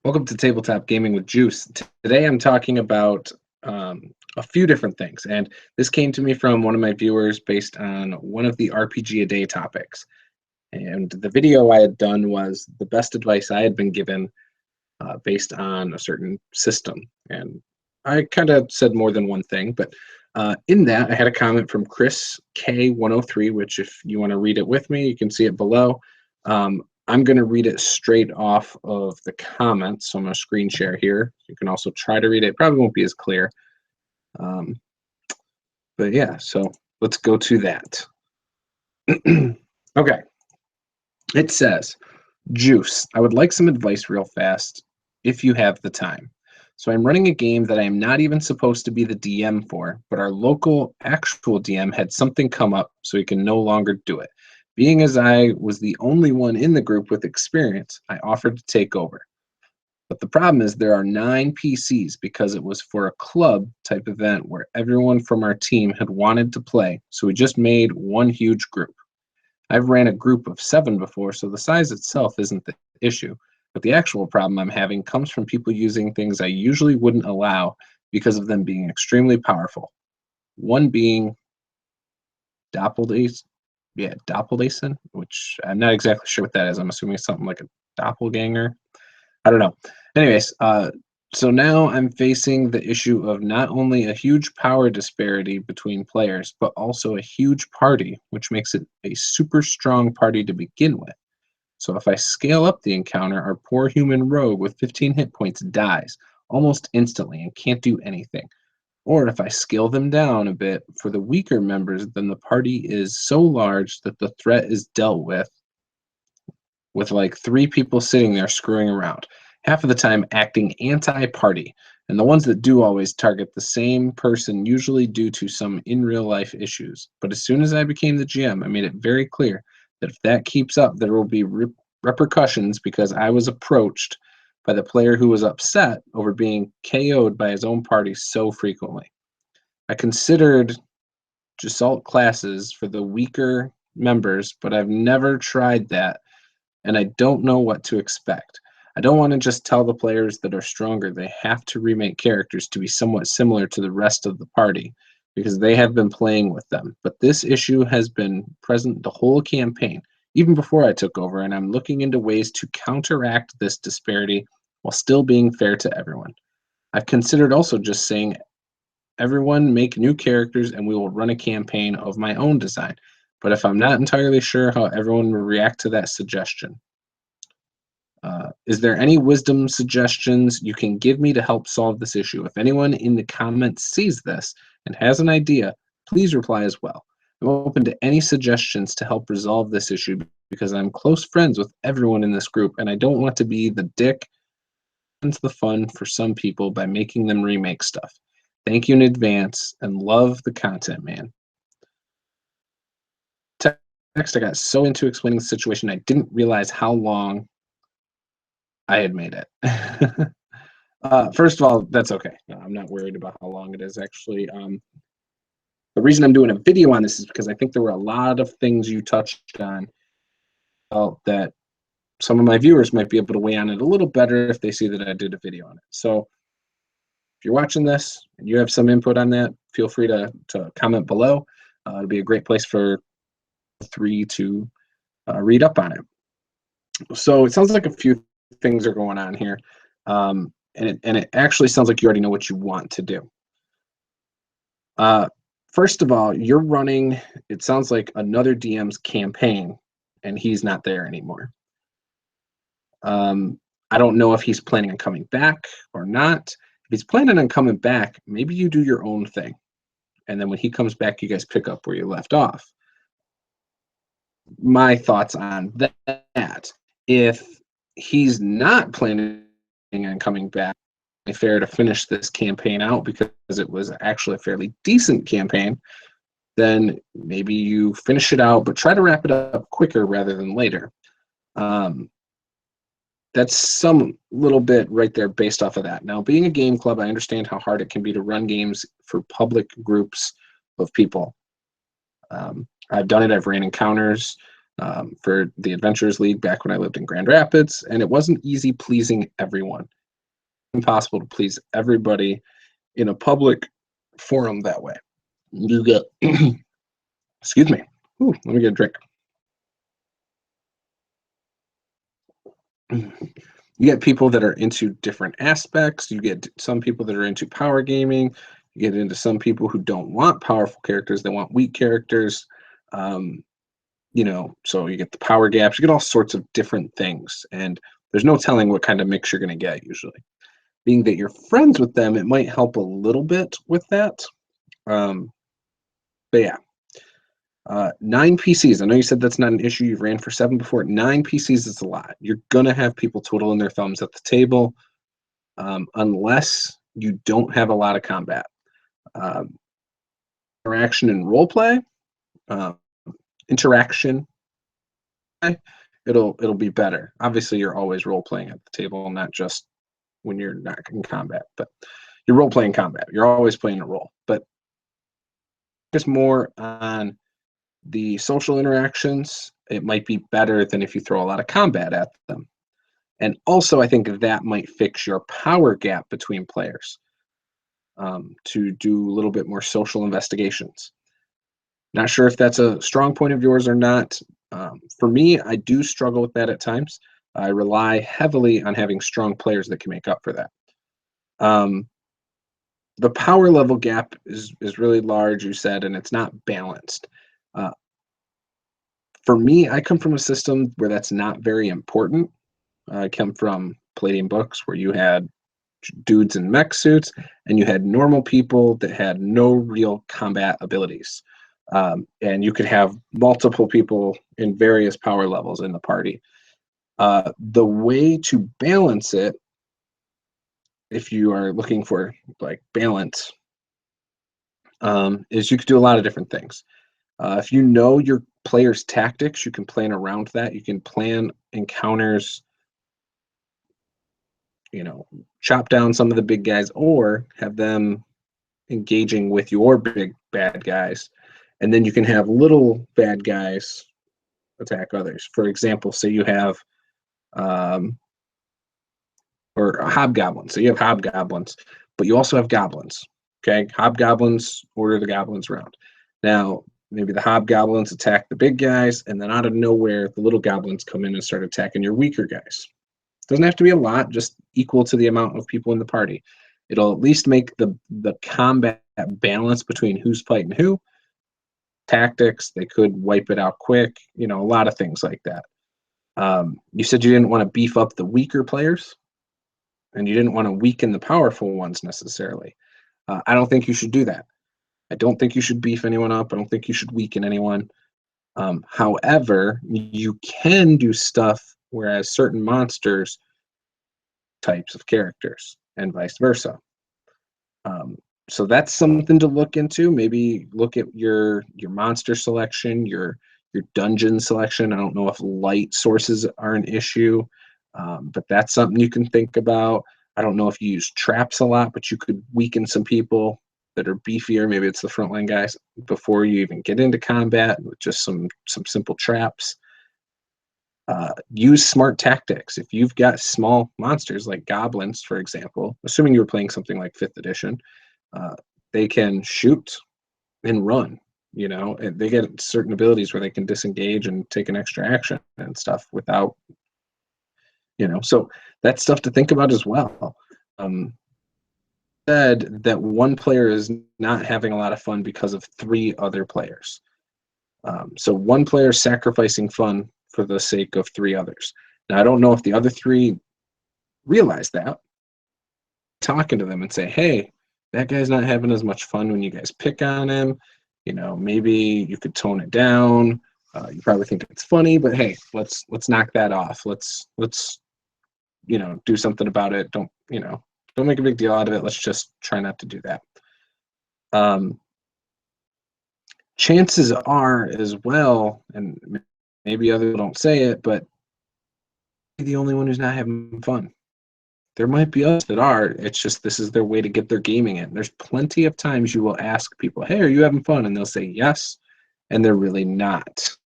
Welcome to Tabletop Gaming with Juice. Today I'm talking about a few different things, and this came to me from one of my viewers based on one of the RPG a day topics. And the video I had done was the best advice I had been given based on a certain system. And I kind of said more than one thing, but in that I had a comment from ChrisK103, which if you want to read it with me, you can see it below. I'm going to read it straight off of the comments, so I'm going to screen share here. You can also try to read it. It probably won't be as clear. But yeah, so let's go to that. Okay. It says, Juice, I would like some advice real fast if you have the time. So I'm running a game that I am not even supposed to be the DM for, but our local actual DM had something come up so he can no longer do it. Being as I was the only one in the group with experience, I offered to take over. But the problem is there are 9 PCs because it was for a club type event where everyone from our team had wanted to play, so we just made one huge group. I've ran a group of 7 before, so the size itself isn't the issue, but the actual problem I'm having comes from people using things I usually wouldn't allow because of them being extremely powerful. One being Doppledasein, which I'm not exactly sure what that is. I'm assuming it's something like a doppelganger. I don't know. Anyways, so now I'm facing the issue of not only a huge power disparity between players, but also a huge party, which makes it a super strong party to begin with. So if I scale up the encounter, our poor human rogue with 15 hit points dies almost instantly and can't do anything. Or if I scale them down a bit for the weaker members, then the party is so large that the threat is dealt with like 3 people sitting there screwing around, half of the time acting anti-party. And the ones that do always target the same person, usually due to some in real life issues. But as soon as I became the GM, I made it very clear that if that keeps up, there will be repercussions because I was approached by the player who was upset over being KOed by his own party so frequently. I considered Gesalt classes for the weaker members, but I've never tried that, and I don't know what to expect. I don't want to just tell the players that are stronger they have to remake characters to be somewhat similar to the rest of the party, because they have been playing with them. But this issue has been present the whole campaign, even before I took over, and I'm looking into ways to counteract this disparity while still being fair to everyone. I've considered also just saying, everyone make new characters and we will run a campaign of my own design. But if I'm not entirely sure how everyone will react to that suggestion. Is there any wisdom suggestions you can give me to help solve this issue? If anyone in the comments sees this and has an idea, please reply as well. I'm open to any suggestions to help resolve this issue because I'm close friends with everyone in this group and I don't want to be the dick into the fun for some people by making them remake stuff. Thank you in advance and love the content, man. Next, I got so into explaining the situation I didn't realize how long I had made it. First of all, that's okay. No, I'm not worried about how long it is, actually. The reason I'm doing a video on this is because I think there were a lot of things you touched on that some of my viewers might be able to weigh on it a little better if they see that I did a video on it. So if you're watching this and you have some input on that, feel free to comment below. It'll be a great place for 3 to read up on it. So it sounds like a few things are going on here. And it actually sounds like you already know what you want to do. First of all, you're running, it sounds like another DM's campaign, and he's not there anymore. I don't know if he's planning on coming back or not. If he's planning on coming back, maybe you do your own thing. And then when he comes back, you guys pick up where you left off. My thoughts on that. If he's not planning on coming back, it's fair to finish this campaign out because it was actually a fairly decent campaign, then maybe you finish it out, but try to wrap it up quicker rather than later. That's some little bit right there based off of that. Now, being a game club, I understand how hard it can be to run games for public groups of people. I've done it. I've ran encounters for the Adventurers League back when I lived in Grand Rapids, and it wasn't easy pleasing everyone. impossible to please everybody in a public forum that way. You get, excuse me. Ooh, let me get a drink. You get people that are into different aspects. You get some people that are into power gaming. You get into some people who don't want powerful characters. They want weak characters. You know, so you get the power gaps. You get all sorts of different things. And there's no telling what kind of mix you're going to get usually. Being that you're friends with them, it might help a little bit with that. But yeah. 9 PCs. I know you said that's not an issue. You've ran for 7 before. 9 PCs is a lot. You're gonna have people twiddling their thumbs at the table, unless you don't have a lot of combat. Interaction and role play. Interaction. It'll be better. Obviously, you're always role playing at the table, not just when you're not in combat. But you're role playing combat. You're always playing a role. But just more on the social interactions, it might be better than if you throw a lot of combat at them. And also, I think that might fix your power gap between players, to do a little bit more social investigations. Not sure if that's a strong point of yours or not. For me, I do struggle with that at times. I rely heavily on having strong players that can make up for that. The power level gap is really large, you said, and it's not balanced. For me, I come from a system where that's not very important. I come from Palladium books where you had dudes in mech suits and you had normal people that had no real combat abilities. And you could have multiple people in various power levels in the party. The way to balance it, if you are looking for like balance, is you could do a lot of different things. If you know your player's tactics, you can plan around that. You can plan encounters, you know, chop down some of the big guys or have them engaging with your big bad guys. And then you can have little bad guys attack others. For example, say you have, or a hobgoblin. So you have hobgoblins, but you also have goblins. Okay, hobgoblins order the goblins around. Now, maybe the hobgoblins attack the big guys, and then out of nowhere, the little goblins come in and start attacking your weaker guys. Doesn't have to be a lot, just equal to the amount of people in the party. It'll at least make the combat balance between who's fighting who. Tactics, they could wipe it out quick, you know, a lot of things like that. You said you didn't want to beef up the weaker players, and you didn't want to weaken the powerful ones necessarily. I don't think you should do that. I don't think you should beef anyone up. I don't think you should weaken anyone. However, you can do stuff whereas certain monsters types of characters and vice versa. So that's something to look into. Maybe look at your monster selection, your dungeon selection. I don't know if light sources are an issue, but that's something you can think about. I don't know if you use traps a lot, but you could weaken some people that are beefier. Maybe it's the frontline guys before you even get into combat with just some simple traps. Use smart tactics. If you've got small monsters like goblins, for example, assuming you were playing something like 5th edition, they can shoot and run, you know, and they get certain abilities where they can disengage and take an extra action and stuff without, you know, so that's stuff to think about as well. Said that one player is not having a lot of fun because of 3 other players. So one player sacrificing fun for the sake of 3 others. Now, I don't know if the other 3 realize that. Talking to them and say, hey, that guy's not having as much fun when you guys pick on him. You know, maybe you could tone it down. You probably think it's funny, but hey, let's knock that off. Let's you know, do something about it. Don't make a big deal out of it. Let's just try not to do that. Chances are as well, and maybe others don't say it, but you're the only one who's not having fun. There might be others that are. It's just this is their way to get their gaming in. There's plenty of times you will ask people, hey, are you having fun? And they'll say yes, and they're really not.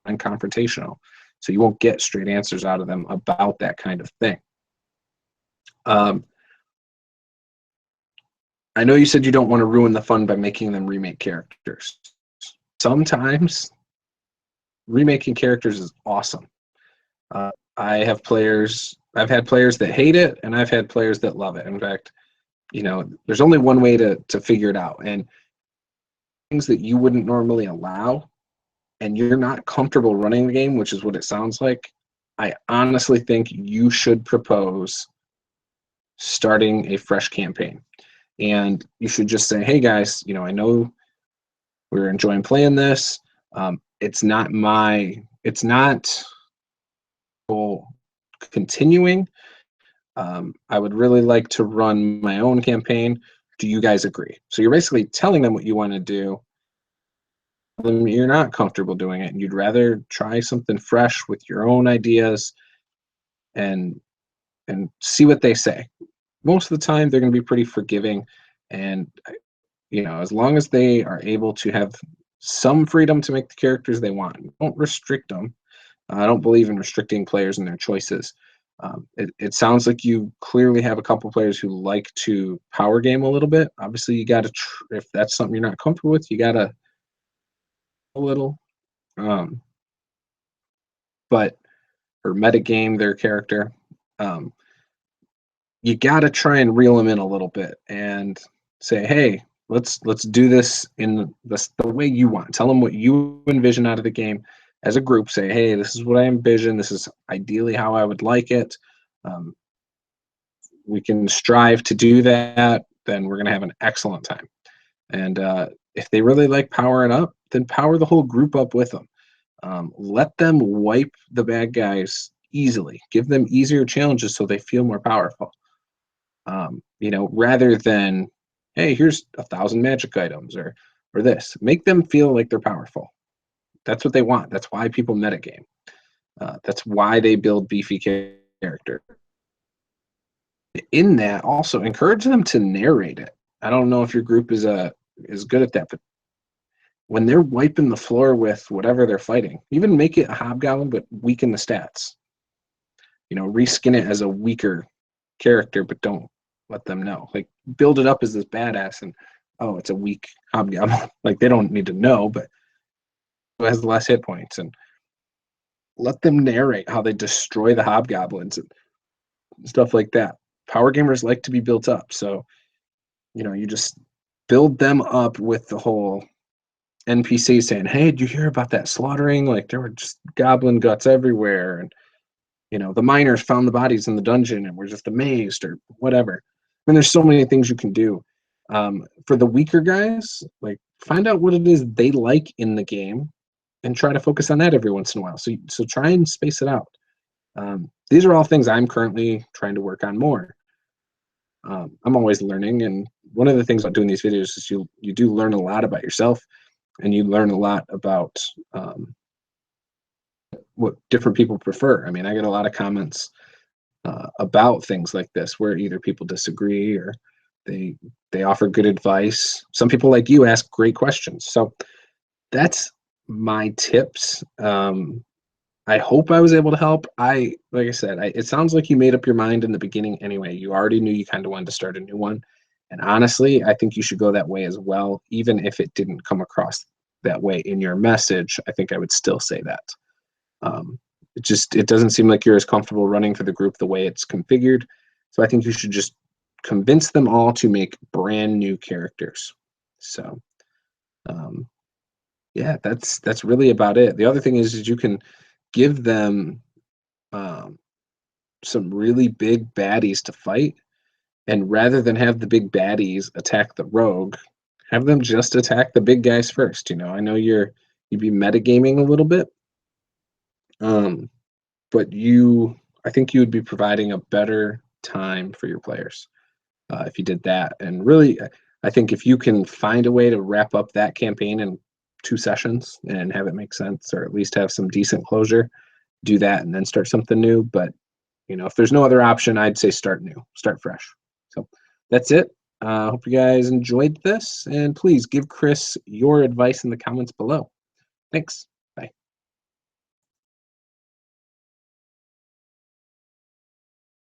Unconfrontational. So you won't get straight answers out of them about that kind of thing. Um, I know you said you don't want to ruin the fun by making them remake characters. Sometimes remaking characters is awesome. I've had players that hate it, and I've had players that love it. In fact, there's only one way to figure it out. And things that you wouldn't normally allow, and you're not comfortable running the game, which is what it sounds like, I honestly think you should propose starting a fresh campaign. And you should just say, hey guys, I know we're enjoying playing this. It's not continuing. I would really like to run my own campaign. Do you guys agree? So you're basically telling them what you want to do. You're not comfortable doing it, and you'd rather try something fresh with your own ideas and see what they say. Most of the time, they're going to be pretty forgiving, and as long as they are able to have some freedom to make the characters they want, don't restrict them. I don't believe in restricting players and their choices. It sounds like you clearly have a couple players who like to power game a little bit. Obviously, you got to, if that's something you're not comfortable with, you got to a little, but or metagame their character. You got to try and reel them in a little bit and say, hey, let's do this in the way you want. Tell them what you envision out of the game as a group. Say, hey, this is what I envision. This is ideally how I would like it. We can strive to do that. Then we're going to have an excellent time. And if they really like powering up, then power the whole group up with them. Let them wipe the bad guys easily. Give them easier challenges so they feel more powerful. Rather than, hey, here's 1,000 magic items or this. Make them feel like they're powerful. That's what they want. That's why people metagame. That's why they build beefy character. In that, also encourage them to narrate it. I don't know if your group is good at that, but when they're wiping the floor with whatever they're fighting, even make it a hobgoblin, but weaken the stats. Reskin it as a weaker character, but don't let them know. Like, build it up as this badass, and it's a weak hobgoblin. Like, they don't need to know, but it has less hit points, and let them narrate how they destroy the hobgoblins and stuff like that. Power gamers like to be built up, so you just build them up with the whole NPC saying, hey, did you hear about that slaughtering? Like, there were just goblin guts everywhere, and the miners found the bodies in the dungeon and we're just amazed, or whatever. I mean, there's so many things you can do. For the weaker guys, like, find out what it is they like in the game and try to focus on that every once in a while. So try and space it out. These are all things I'm currently trying to work on more. I'm always learning, and one of the things about doing these videos is you do learn a lot about yourself, and you learn a lot about what different people prefer. I mean, I get a lot of comments about things like this where either people disagree or they offer good advice. Some people, like you, ask great questions. So that's my tips. I hope I was able to help. Like I said, it sounds like you made up your mind in the beginning anyway. You already knew you kind of wanted to start a new one. And honestly, I think you should go that way as well. Even if it didn't come across that way in your message, I think I would still say that. It doesn't seem like you're as comfortable running for the group the way it's configured. So I think you should just convince them all to make brand new characters. So yeah, that's really about it. The other thing is you can give them some really big baddies to fight, and rather than have the big baddies attack the rogue, have them just attack the big guys first. I know you'd be metagaming a little bit, but I think you would be providing a better time for your players if you did that. And really, I think if you can find a way to wrap up that campaign in 2 sessions and have it make sense, or at least have some decent closure, do that and then start something new. But if there's no other option, I'd say start new, start fresh. So that's it. I hope you guys enjoyed this, and please give Chris your advice in the comments below. Thanks.